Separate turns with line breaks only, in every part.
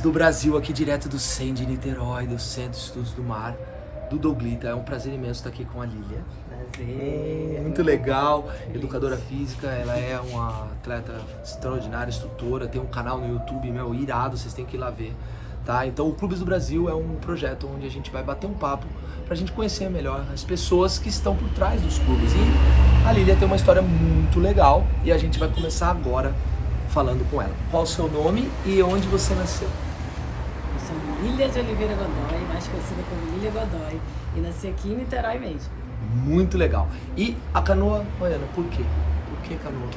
do Brasil, aqui direto do CEM de Niterói, do Centro de Estudos do Mar, do Douglita. É um prazer imenso estar aqui com a Lília.
Prazer.
Muito legal, educadora física, ela é uma atleta extraordinária, instrutora, tem um canal no YouTube, meu, irado, vocês têm que ir lá ver. Tá? Então o Clubes do Brasil é um projeto onde a gente vai bater um papo pra gente conhecer melhor as pessoas que estão por trás dos clubes. E a Lília tem uma história muito legal e a gente vai começar agora falando com ela. Qual o seu nome e onde você nasceu?
Eu sou Lília de Oliveira Godoy, mais conhecida como Lília Godoy, e nasci aqui em Niterói mesmo.
Muito legal. E a canoa baiana, por quê? Por que canoa?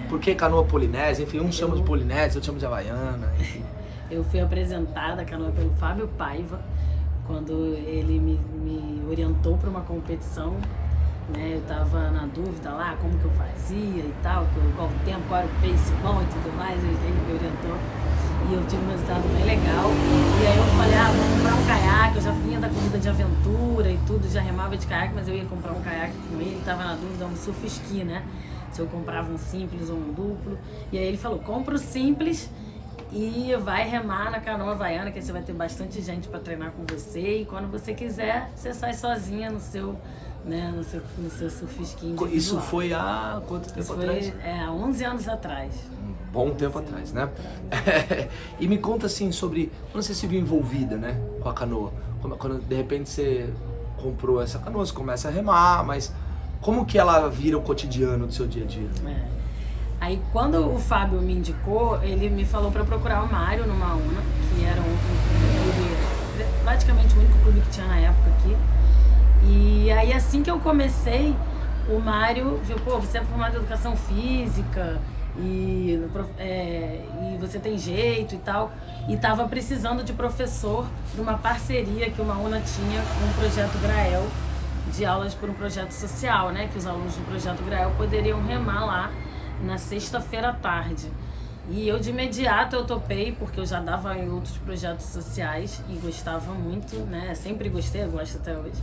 Por que canoa polinésia? Enfim, uns chamam de polinésia, outros chamam de havaiana, enfim.
Eu fui apresentada à canoa pelo Fábio Paiva, quando ele me orientou para uma competição, né? Eu estava na dúvida lá, como que eu fazia e tal, qual o tempo, qual era o pace bom e tudo mais, ele me orientou. E eu tive um resultado bem legal. E aí eu falei, vou comprar um caiaque, eu já vinha da corrida de aventura e tudo, já remava de caiaque, mas eu ia comprar um caiaque com ele, estava na dúvida, um surf ski, né? Se eu comprava um simples ou um duplo. E aí ele falou, compra o simples e vai remar na canoa havaiana, que você vai ter bastante gente para treinar com você, e quando você quiser, você sai sozinha no seu, né, no seu surf ski individual.
Isso foi há quanto tempo atrás?
Há 11 anos atrás.
Bom tempo atrás, né? E me conta assim sobre quando você se viu envolvida, né, com a canoa. Quando de repente você comprou essa canoa, você começa a remar, mas como que ela vira o cotidiano do seu dia a dia?
Aí quando o Fábio me indicou, ele me falou para procurar o Mário no Maúna, que era um clube, praticamente o único clube que tinha na época aqui. E aí assim que eu comecei, o Mário viu, você é formado em educação física e você tem jeito e tal. E tava precisando de professor de uma parceria que o Maúna tinha com o Projeto Grael, de aulas por um projeto social, né? Que os alunos do Projeto Grael poderiam remar lá na sexta-feira à tarde. E eu de imediato eu topei, porque eu já dava em outros projetos sociais e gostava muito, né? Sempre gostei, eu gosto até hoje.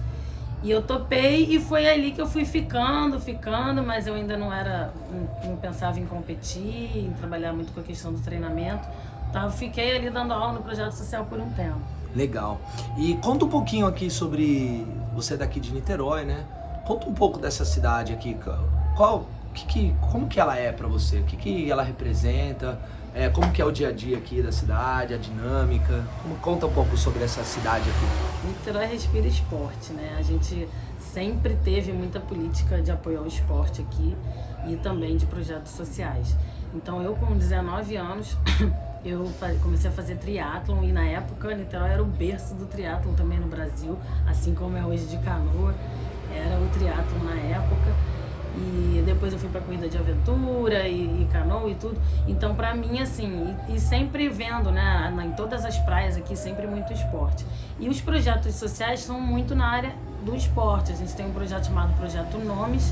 E eu topei e foi ali que eu fui ficando, mas eu ainda não pensava em competir, em trabalhar muito com a questão do treinamento. Então eu fiquei ali dando aula no projeto social por um tempo.
Legal. E conta um pouquinho aqui sobre, você é daqui de Niterói, né? Conta um pouco dessa cidade aqui. Como que ela é pra você? O que ela representa? Como que é o dia a dia aqui da cidade, a dinâmica? Conta um pouco sobre essa cidade aqui.
Niterói respira esporte, né? A gente sempre teve muita política de apoio ao esporte aqui e também de projetos sociais. Então eu com 19 anos, eu comecei a fazer triatlon e na época Niterói era o berço do triatlon também no Brasil, assim como é hoje de canoa, era o triatlon na época. E depois eu fui pra corrida de aventura e canoa e tudo. Então pra mim assim, e sempre vendo, né, em todas as praias aqui, sempre muito esporte. E os projetos sociais são muito na área do esporte. A gente tem um projeto chamado Projeto Nomes,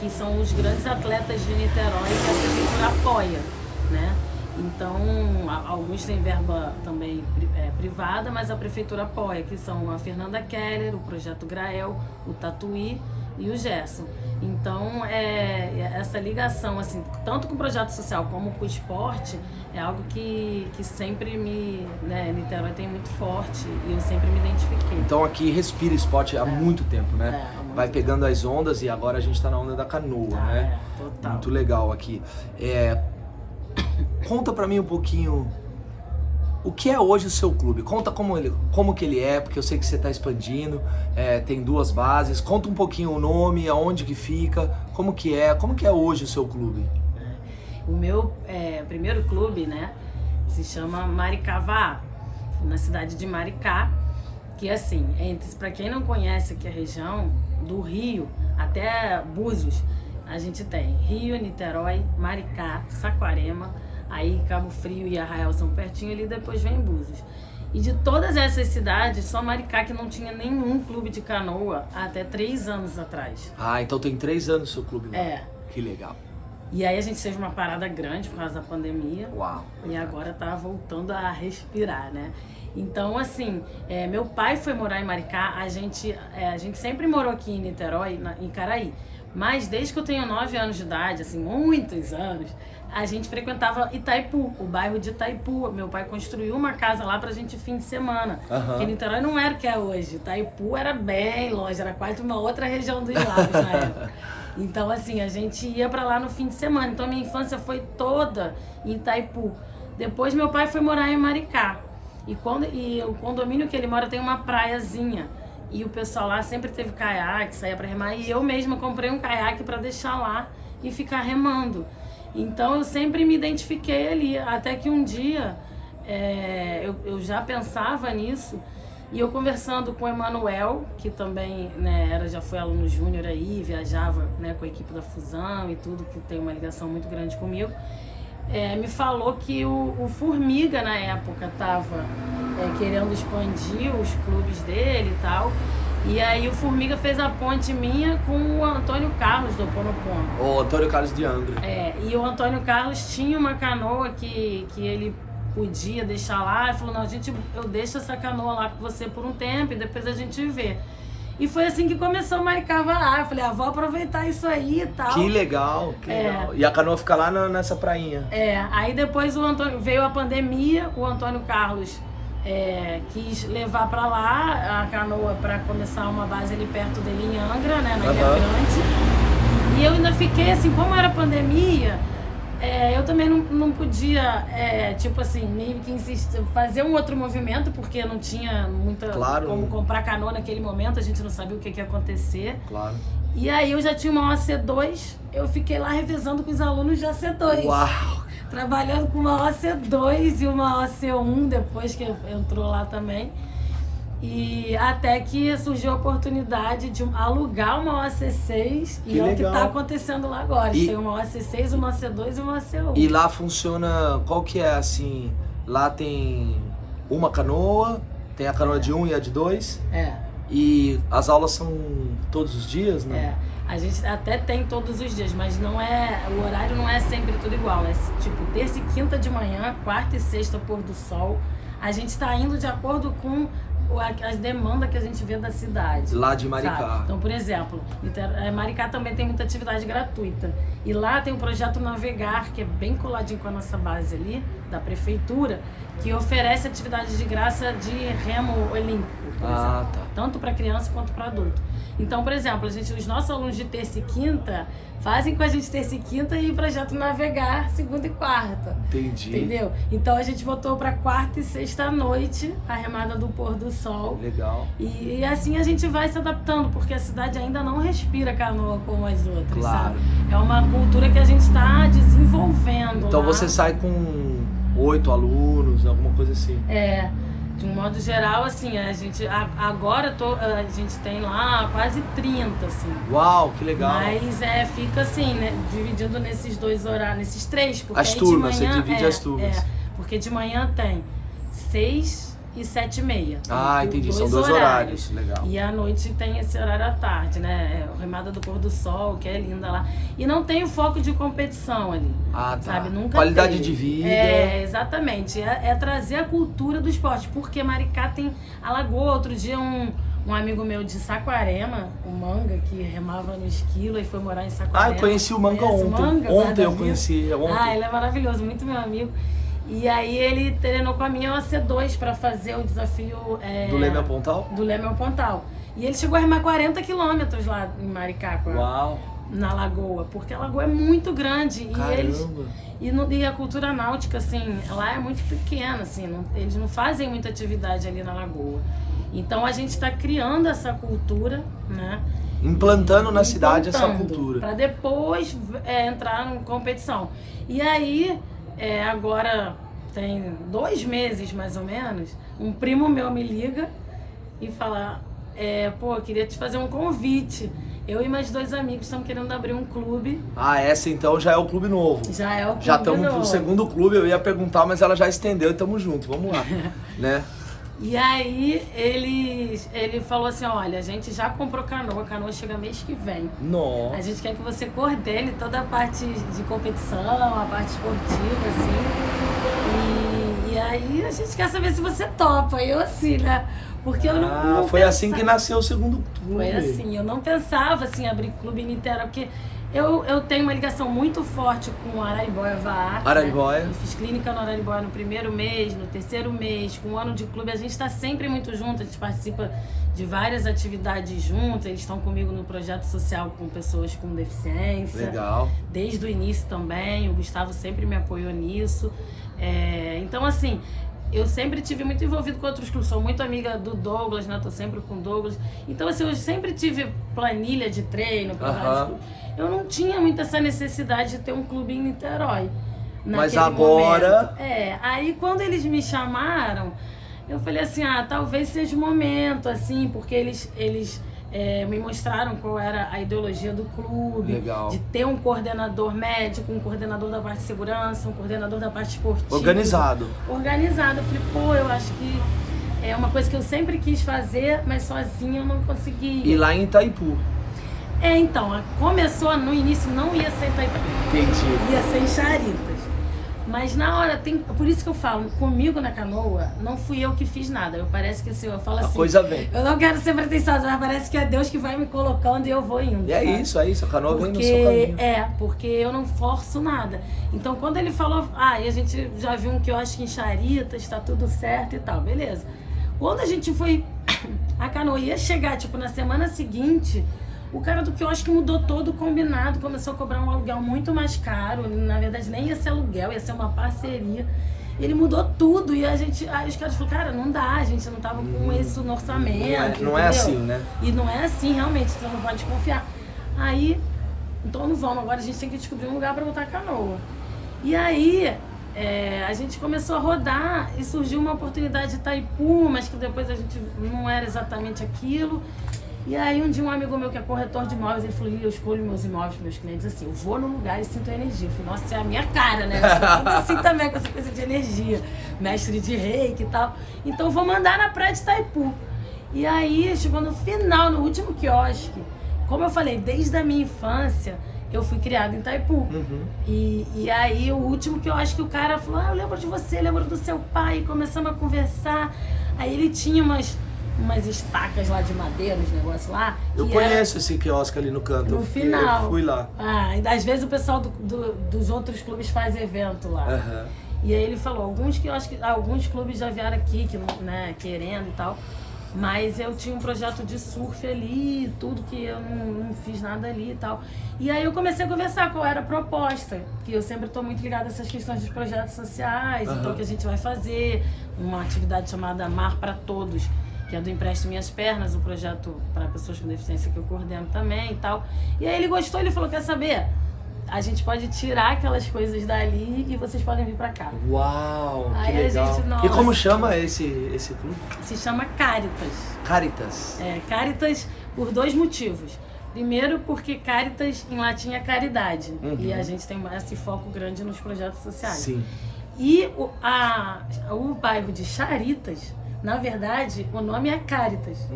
que são os grandes atletas de Niterói que a prefeitura apoia, né? Então, alguns têm verba também privada, mas a prefeitura apoia, que são a Fernanda Keller, o Projeto Grael, o Tatuí e o Gerson. Então, essa ligação, assim, tanto com o projeto social como com o esporte, é algo que sempre Niterói tem muito forte e eu sempre me identifiquei.
Então aqui respira esporte há muito tempo, né?
Há muito
Vai pegando as ondas e agora a gente tá na onda da canoa, né?
Total.
Muito legal aqui. Conta pra mim um pouquinho o que é hoje o seu clube. Conta como que ele é, porque eu sei que você está expandindo, tem 2 bases. Conta um pouquinho o nome, aonde que fica, como que é hoje o seu clube.
O meu primeiro clube, né, se chama Maricavá, na cidade de Maricá, que assim, para quem não conhece aqui a região, do Rio até Búzios, a gente tem Rio, Niterói, Maricá, Saquarema, aí Cabo Frio e Arraial são pertinho ali, depois vem Búzios. E de todas essas cidades, só Maricá que não tinha nenhum clube de canoa até 3 anos atrás.
Ah, então tem 3 anos o seu clube lá. Que legal.
E aí a gente teve uma parada grande por causa da pandemia.
Uau.
E agora tá voltando a respirar, né? Então, assim, meu pai foi morar em Maricá, a gente sempre morou aqui em Niterói, em Caraí. Mas desde que eu tenho 9 anos de idade, assim, muitos anos, a gente frequentava Itaipu, o bairro de Itaipu. Meu pai construiu uma casa lá pra gente fim de semana. Porque Niterói não era o que é hoje. Itaipu era bem longe, era quase uma outra região dos lagos na época. Então, assim, a gente ia pra lá no fim de semana. Então, minha infância foi toda em Itaipu. Depois, meu pai foi morar em Maricá. E o condomínio que ele mora tem uma praiazinha. E o pessoal lá sempre teve caiaque, saía pra remar. E eu mesma comprei um caiaque pra deixar lá e ficar remando. Então eu sempre me identifiquei ali. Até que um dia eu já pensava nisso. E eu conversando com o Emanuel, que também, né, já foi aluno júnior aí, viajava, né, com a equipe da Fusão e tudo, que tem uma ligação muito grande comigo. Me falou que o Formiga, na época, estava querendo expandir os clubes dele e tal. E aí o Formiga fez a ponte minha com o Antônio Carlos do Oponopono.
O Antônio Carlos de Angra.
E o Antônio Carlos tinha uma canoa que ele podia deixar lá. Ele falou, não, eu deixo essa canoa lá com você por um tempo e depois a gente vê. E foi assim que começou a Maricá Varar. Eu falei, vou aproveitar isso aí e tal.
Que legal, que legal. E a canoa fica lá nessa prainha.
Aí depois veio a pandemia, o Antônio Carlos quis levar pra lá a canoa pra começar uma base ali perto dele em Angra, né, na Ilha Grande. E eu ainda fiquei assim, como era pandemia, eu também não podia, tipo assim, meio que insistir, fazer um outro movimento, porque não tinha muita como comprar canoa naquele momento, a gente não sabia o que ia acontecer.
Claro.
E aí eu já tinha uma OC2, eu fiquei lá revezando com os alunos de OC2.
Uau!
Trabalhando com uma OC2 e uma OC1 depois que entrou lá também. E até que surgiu a oportunidade de alugar uma OC6 e é o que está acontecendo lá agora. Tem uma OC6, uma OC2 e uma OC1.
E lá funciona, qual que é assim, lá tem uma canoa, tem a canoa de 1 e a de 2? E as aulas são todos os dias, né?
A gente até tem todos os dias, mas o horário não é sempre tudo igual. É tipo terça e quinta de manhã, quarta e sexta pôr do sol. A gente está indo de acordo com as demandas que a gente vê da cidade.
Lá de Maricá.
Sabe? Então, por exemplo, Maricá também tem muita atividade gratuita. E lá tem o projeto Navegar, que é bem coladinho com a nossa base ali, da prefeitura, que oferece atividades de graça de remo olímpico, por exemplo. Tanto para criança quanto para adulto. Então, por exemplo, os nossos alunos de terça e quinta fazem com a gente terça e quinta e o projeto Navegar segunda e quarta.
Entendi.
Entendeu? Então a gente botou para quarta e sexta à noite a remada do pôr do sol.
Legal.
E assim a gente vai se adaptando, porque a cidade ainda não respira canoa como as outras, sabe? É uma cultura que a gente está desenvolvendo.
Então
lá.
Você sai com 8 alunos, alguma coisa assim?
De um modo geral, assim, a gente agora a gente tem lá quase 30, assim.
Uau, que legal.
Mas fica assim, né, dividindo nesses dois horários, nesses três, porque
as turmas,
de manhã,
você divide as turmas.
Porque de manhã tem 6 e 7h30.
Entendi, são 2 horários. Legal.
E à noite tem esse horário à tarde, né? Remada do pôr do sol, que é linda lá. E não tem o foco de competição ali. Sabe? Nunca
Qualidade
teve.
de vida.
Exatamente. É trazer a cultura do esporte. Porque Maricá tem a lagoa. Outro dia um amigo meu de Saquarema, o Manga, que remava no esquilo e foi morar em Saquarema.
Eu conheci o Manga ontem. Ontem eu conheci.
Ele é maravilhoso, muito meu amigo. E aí ele treinou com a minha OC2 para fazer o desafio...
do Leme ao Pontal?
Do Leme ao Pontal. E ele chegou a remar 40 quilômetros lá em Maricá, na lagoa, porque a lagoa é muito grande.
Caramba.
E a cultura náutica, assim, lá é muito pequena, assim, eles não fazem muita atividade ali na lagoa. Então a gente está criando essa cultura, né?
Implantando na cidade essa cultura.
Para depois entrar em competição. E aí... agora tem 2 meses mais ou menos, um primo meu me liga e fala, eu queria te fazer um convite. Eu e mais 2 amigos estamos querendo abrir um clube.
Essa então já é o clube novo.
Já é o clube
já estamos
novo.
pro segundo clube, eu ia perguntar, mas ela já estendeu e tamo junto, vamos lá. Né?
E aí ele falou assim, olha, a gente já comprou canoa, a canoa chega mês que vem.
Nossa.
A gente quer que você coordene toda a parte de competição, a parte esportiva, assim. E aí a gente quer saber se você topa. E eu assim, né? Porque eu não
foi
pensava...
assim que nasceu o segundo clube.
Foi assim, eu não pensava assim, abrir clube em Niterói, porque eu tenho uma ligação muito forte com Araribóia VAR.
Araribóia.
Né? Eu fiz clínica no Araribóia no primeiro mês, no terceiro mês, com o ano de clube. A gente está sempre muito junto, a gente participa de várias atividades juntos. Eles estão comigo no projeto social com pessoas com deficiência.
Legal.
Desde o início também, o Gustavo sempre me apoiou nisso. Então, assim, eu sempre tive muito envolvido com outros clubes, sou muito amiga do Douglas, né? Tô sempre com o Douglas. Então, assim, eu sempre tive planilha de treino para vários clubes. Eu não tinha muito essa necessidade de ter um clube em Niterói.
Mas agora...
momento. Aí quando eles me chamaram, eu falei assim, talvez seja o momento, assim, porque eles me mostraram qual era a ideologia do clube.
Legal.
De ter um coordenador médico, um coordenador da parte de segurança, um coordenador da parte esportiva.
Organizado.
Eu falei, eu acho que é uma coisa que eu sempre quis fazer, mas sozinha eu não conseguia.
E lá em Itaipu.
Então, começou no início, não ia ser em Itaipu.
Entendi.
Ia ser em Charitas. Mas na hora, por isso que eu falo, comigo na canoa, não fui eu que fiz nada. Parece que assim, eu falo assim...
A coisa vem.
Eu não quero ser pretensiosa, mas parece que é Deus que vai me colocando e eu vou indo.
E é isso, a canoa vem no seu caminho.
Porque eu não forço nada. Então, quando ele falou, e a gente já viu um que eu acho que em Charitas, tá tudo certo e tal, beleza. Quando a gente foi, a canoa ia chegar, tipo, na semana seguinte... O cara do quiosque mudou todo o combinado, começou a cobrar um aluguel muito mais caro. Na verdade, nem ia ser aluguel, ia ser uma parceria. Ele mudou tudo e aí os caras falaram, cara, não dá, a gente não tava com isso no orçamento.
Não é assim, né?
E não é assim, realmente, você não pode confiar. Aí, então não vamos, agora a gente tem que descobrir um lugar para botar a canoa. E aí, a gente começou a rodar e surgiu uma oportunidade de Itaipu, mas que depois a gente não era exatamente aquilo. E aí um dia um amigo meu que é corretor de imóveis, ele falou, eu escolho meus imóveis para meus clientes assim, eu vou no lugar e sinto a energia. Eu falei, nossa, é a minha cara, né? Eu sou tudo assim também, com essa coisa de energia, mestre de reiki e tal. Então eu vou mandar na praia de Itaipu. E aí, chegou no final, no último quiosque, como eu falei, desde a minha infância, eu fui criada em Itaipu.
Uhum.
E aí o último quiosque, o cara falou, eu lembro de você, lembro do seu pai, e começamos a conversar. Aí ele tinha umas estacas lá de madeira, uns negócios lá.
Eu conheço esse quiosque ali no canto.
No final.
Eu fui lá.
Às vezes o pessoal dos outros clubes faz evento lá.
Uhum.
E aí ele falou, alguns clubes já vieram aqui, né, querendo e tal. Mas eu tinha um projeto de surf ali, tudo que eu não fiz nada ali e tal. E aí eu comecei a conversar qual era a proposta, que eu sempre estou muito ligada a essas questões dos projetos sociais, então o que a gente vai fazer, uma atividade chamada Mar para Todos, que é do Empreste Minhas Pernas, um projeto para pessoas com deficiência que eu coordeno também e tal. E aí ele gostou, ele falou, quer saber? A gente pode tirar aquelas coisas dali e vocês podem vir pra cá.
Uau,
aí
que legal.
Gente,
e como chama esse clube?
Se chama Caritas.
Caritas.
Caritas por 2 motivos. Primeiro, porque Caritas em latim é caridade.
Uhum.
E a gente tem esse foco grande nos projetos sociais.
Sim.
E o bairro de Charitas, na verdade, o nome é Caritas.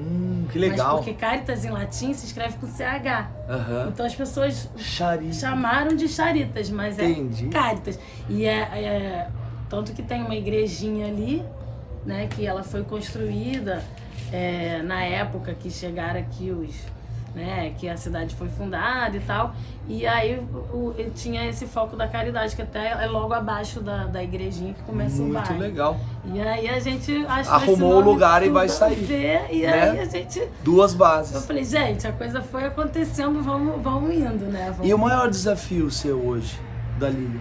Que legal.
Mas porque Caritas em latim se escreve com CH.
Uhum.
Então as pessoas chamaram de Charitas, mas
Entendi.
É Caritas. E tanto que tem uma igrejinha ali, né, que ela foi construída na época que chegaram aqui que a cidade foi fundada e tal. E aí tinha esse foco da caridade, que até é logo abaixo da igrejinha que começa o bairro.
Muito legal.
E aí a gente
arrumou o lugar e vai sair.
E aí a gente...
2 bases.
Eu falei, gente, a coisa foi acontecendo, vamos indo, né?
E o maior desafio seu hoje, da Lilian?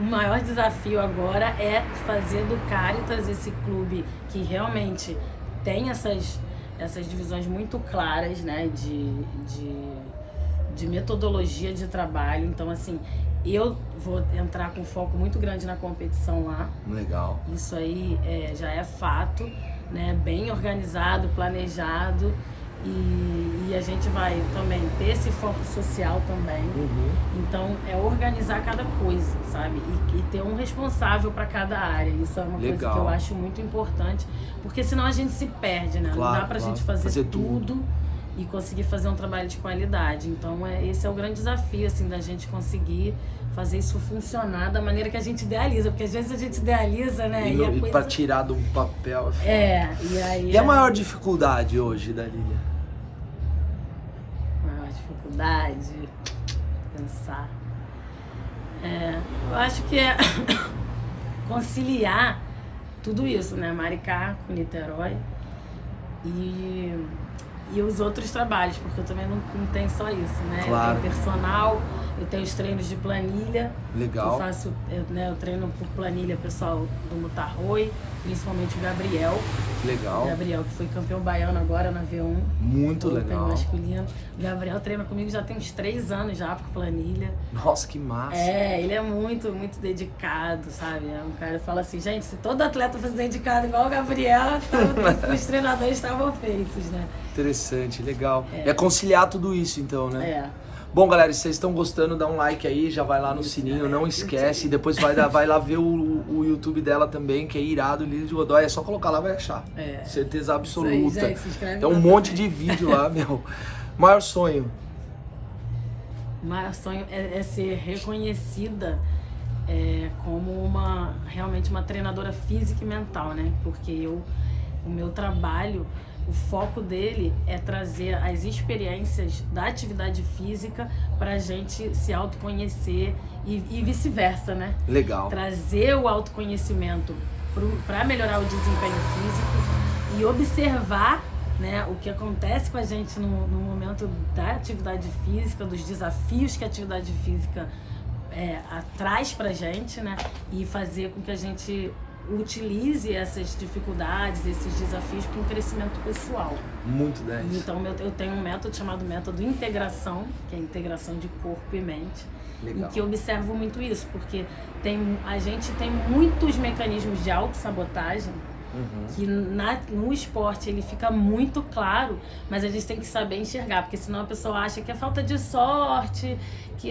O maior desafio agora é fazer do Caritas esse clube que realmente tem essas divisões muito claras, né, de metodologia de trabalho. Então, assim, eu vou entrar com foco muito grande na competição lá.
Legal.
Isso aí já é fato, né, bem organizado, planejado. E a gente vai também ter esse foco social também. Então, é organizar cada coisa, sabe? E ter um responsável para cada área. Isso é uma coisa que eu acho muito importante, porque senão a gente se perde, né? Não dá pra gente fazer tudo e conseguir fazer um trabalho de qualidade. Então, esse é o grande desafio, assim, da gente conseguir fazer isso funcionar da maneira que a gente idealiza, porque às vezes a gente idealiza, né?
E pra tirar de um papel.
E aí...
E a maior dificuldade hoje da Lilia?
Maior dificuldade... Pensar... eu acho que é conciliar tudo isso, né? Maricá com Niterói e os outros trabalhos, porque eu também não tenho só isso, né?
Claro.
Eu tenho personal, eu tenho os treinos de planilha.
Legal.
Eu treino por planilha pessoal do Mutarroi, principalmente o Gabriel.
Legal.
O Gabriel, que foi campeão baiano agora na V1.
Muito legal.
Masculino. O Gabriel treina comigo já tem uns 3 anos já por planilha.
Nossa, que massa.
Ele é muito, muito dedicado, sabe? É um cara que fala assim, gente, se todo atleta fosse dedicado igual o Gabriel, os treinadores estavam feitos, né?
Interessante, legal. É conciliar tudo isso, então, né? Bom, galera, se vocês estão gostando, dá um like aí, já vai lá no sininho, não esquece. E depois vai lá ver o YouTube dela também, que é irado, Lilia de Godoy. É só colocar lá, vai achar. Certeza absoluta.
Aí, gente,
tem um monte de vídeo lá, meu. Maior sonho?
O maior sonho é ser reconhecida como realmente uma treinadora física e mental, né? Porque o meu trabalho... O foco dele é trazer as experiências da atividade física pra gente se autoconhecer e vice-versa, né?
Legal.
Trazer o autoconhecimento para melhorar o desempenho físico e observar, né, o que acontece com a gente no momento da atividade física, dos desafios que a atividade física traz pra gente, né? E fazer com que a gente utilize essas dificuldades, esses desafios para um crescimento pessoal.
Muito 10.
Então eu tenho um método chamado método integração, que é a integração de corpo e mente.
Legal.
E que eu observo muito isso, porque a gente tem muitos mecanismos de autossabotagem que no esporte ele fica muito claro, mas a gente tem que saber enxergar, porque senão a pessoa acha que é falta de sorte, que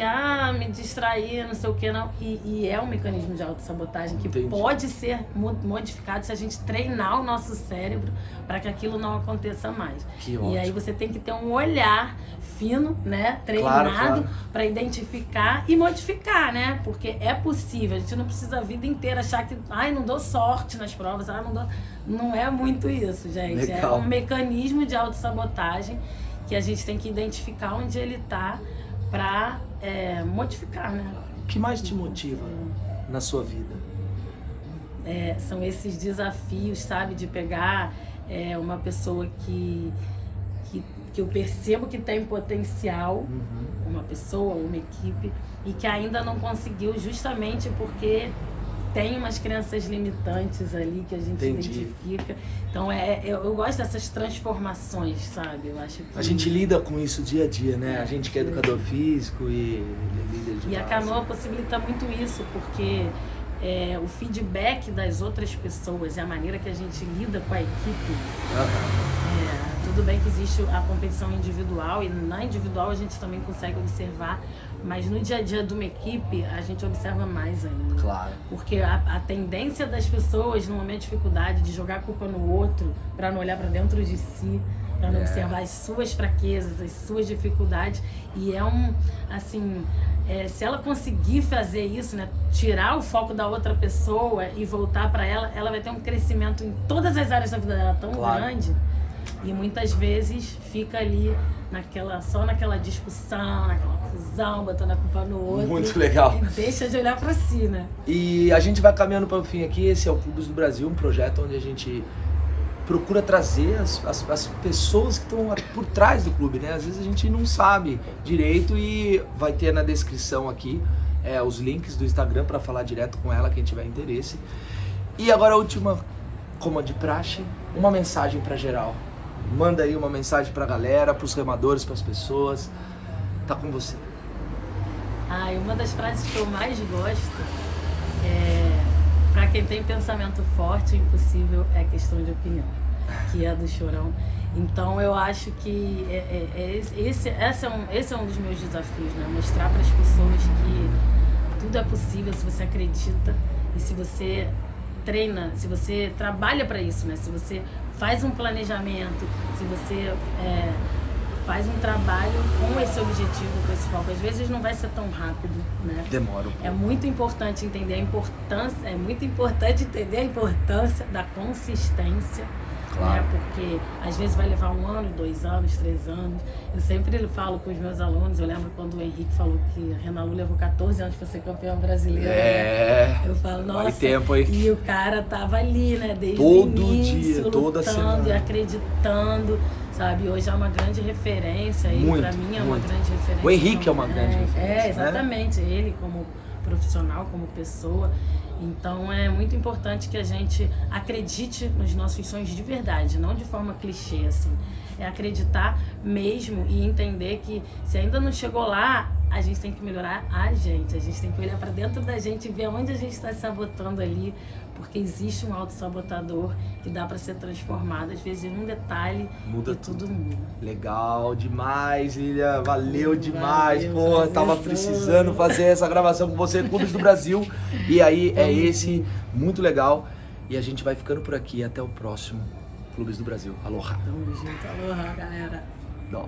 me distrair, não sei o que, não. E é um mecanismo de autossabotagem que pode ser modificado se a gente treinar o nosso cérebro para que aquilo não aconteça mais. E aí você tem que ter um olhar fino, né, treinado para identificar e modificar, né? Porque é possível, a gente não precisa a vida inteira achar que não dou sorte nas provas, não é muito isso, gente.
Legal.
É um mecanismo de autossabotagem que a gente tem que identificar onde ele está para modificar, né?
O que mais te motiva na sua vida?
São esses desafios, sabe? De pegar uma pessoa que eu percebo que tem potencial, uma pessoa, uma equipe, e que ainda não conseguiu justamente porque tem umas crenças limitantes ali que a gente identifica. Então eu gosto dessas transformações, sabe? Eu acho que
a gente lida com isso dia a dia, né? A gente que é educador físico e líder de base.
E a canoa possibilita muito isso, porque o feedback das outras pessoas e a maneira que a gente lida com a equipe. Tudo bem que existe a competição individual e na individual a gente também consegue observar, mas no dia a dia de uma equipe a gente observa mais ainda.
Claro.
Porque a tendência das pessoas no momento de dificuldade de jogar a culpa no outro, para não olhar para dentro de si, para não observar as suas fraquezas, as suas dificuldades, e se ela conseguir fazer isso, né, tirar o foco da outra pessoa e voltar para ela vai ter um crescimento em todas as áreas da vida dela tão grande. E muitas vezes fica ali só naquela discussão, naquela confusão, botando a culpa no outro.
Muito legal.
E deixa de olhar para si, né?
E a gente vai caminhando para o fim aqui. Esse é o Clubes do Brasil, um projeto onde a gente procura trazer as pessoas que estão por trás do clube, né? Às vezes a gente não sabe direito e vai ter na descrição aqui os links do Instagram para falar direto com ela, quem tiver interesse. E agora a última, como de praxe, uma mensagem para geral. Manda aí uma mensagem pra galera, pros remadores, pras pessoas. Tá com você.
Uma das frases que eu mais gosto pra quem tem pensamento forte, o impossível é questão de opinião, que é do Chorão. Então eu acho que esse é um dos meus desafios, né? Mostrar para as pessoas que tudo é possível se você acredita e se você treina, se você trabalha para isso, né? Se você faz um planejamento, se você faz um trabalho com esse objetivo, com esse foco. Às vezes não vai ser tão rápido, né?
Demora um pouco.
É muito importante entender a importância da consistência.
Claro.
Né? Porque às vezes vai levar 1 ano, 2 anos, 3 anos. Eu sempre falo com os meus alunos, eu lembro quando o Henrique falou que a Renalu levou 14 anos para ser campeão brasileiro. Né? Eu falo, nossa,
vale tempo, hein?
E o cara tava ali, né? Desde
todo
o início,
dia, toda semana.
e acreditando, sabe? Hoje é uma grande referência, ele para mim é uma grande referência.
O Henrique é uma grande referência.
Exatamente, né? Ele como profissional, como pessoa. Então é muito importante que a gente acredite nos nossos sonhos de verdade, não de forma clichê, assim. É acreditar mesmo e entender que se ainda não chegou lá, a gente tem que melhorar a gente tem que olhar para dentro da gente e ver onde a gente está se sabotando ali, porque existe um autossabotador que dá para ser transformado, às vezes em um detalhe muda tudo muda.
Legal demais, Lilia, valeu demais, pô, tava precisando fazer essa gravação com você, Clubes do Brasil, e aí é esse, muito legal, e a gente vai ficando por aqui, até o próximo Clubes do Brasil, aloha.
Tamo junto, aloha, galera.
Não.